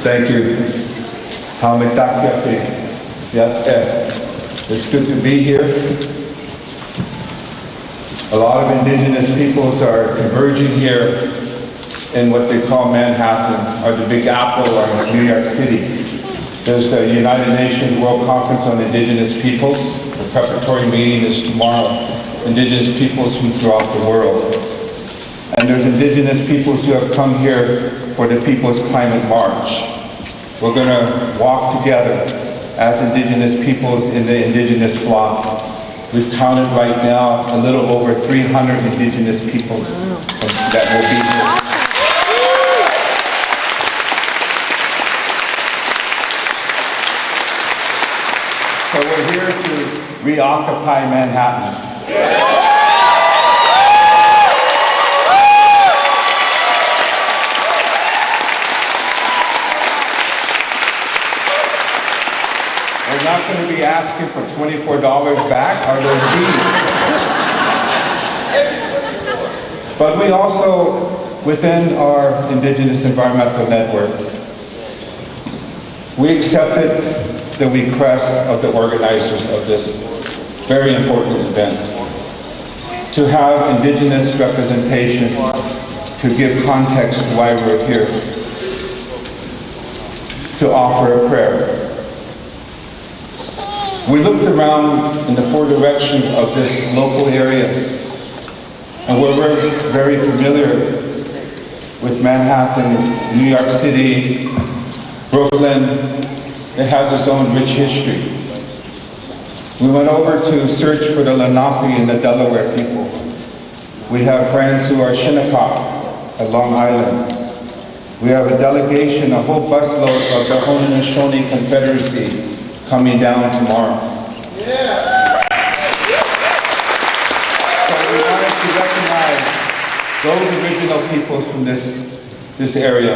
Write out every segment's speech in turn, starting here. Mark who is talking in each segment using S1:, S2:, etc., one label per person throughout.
S1: Thank you. It's good to be here. A lot of indigenous peoples are converging here in what they call Manhattan, or the Big Apple, or New York City. There's the United Nations World Conference on Indigenous Peoples. The preparatory meeting is tomorrow. Indigenous peoples from throughout the world. And there's indigenous peoples who have come here for the People's Climate March. We're going to walk together as indigenous peoples in the indigenous bloc. We've counted right now a little over 300 indigenous peoples that will be here. So we're here to reoccupy Manhattan. We're not going to be asking for $24 back or those deeds. But we also, within our Indigenous Environmental Network, we accepted the request of the organizers of this very important event to have Indigenous representation to give context to why we're here, to offer a prayer. We looked around in the four directions of this local area, and we're very familiar with Manhattan, New York City, Brooklyn. It has its own rich history. We went over to search for the Lenape and the Delaware people. We have friends who are Shinnecock at Long Island. We have a delegation, a whole busload of the Haudenosaunee Confederacy coming down tomorrow. Yeah. So we wanted to recognize those original peoples from this area.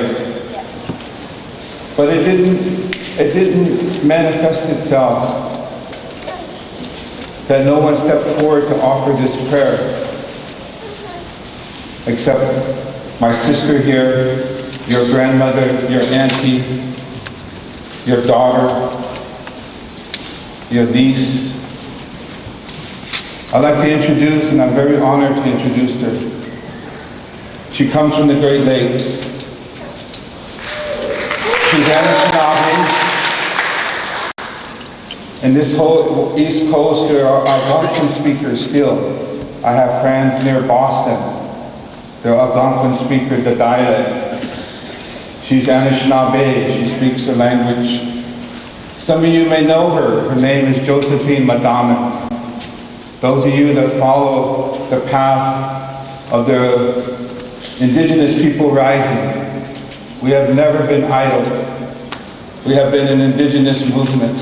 S1: But it didn't manifest itself that no one stepped forward to offer this prayer, except my sister here, your grandmother, your auntie, your daughter, your niece. I'd like to introduce, and I'm very honored to introduce her. She comes from the Great Lakes. She's Anishinaabe. And this whole East Coast, there are Algonquin speakers still. I have friends near Boston. There are Algonquin speakers, the dialect. She's Anishinaabe. She speaks the language. Some of you may know her. Her name is Josephine Madaman. Those of you that follow the path of the indigenous people rising, we have never been idle. We have been an indigenous movement.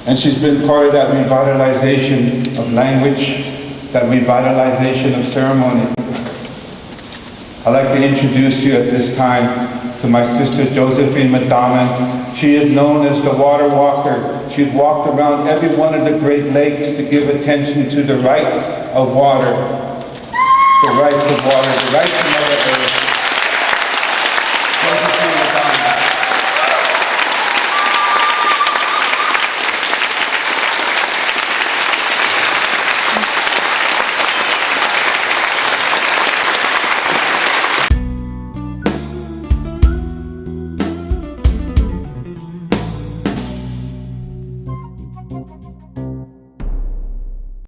S1: And she's been part of that revitalization of language, that revitalization of ceremony. I'd like to introduce you at this time to my sister Josephine Madaman. She is known as the water walker. She's walked around every one of the Great Lakes to give attention to the rights of water, the rights of Mother Earth.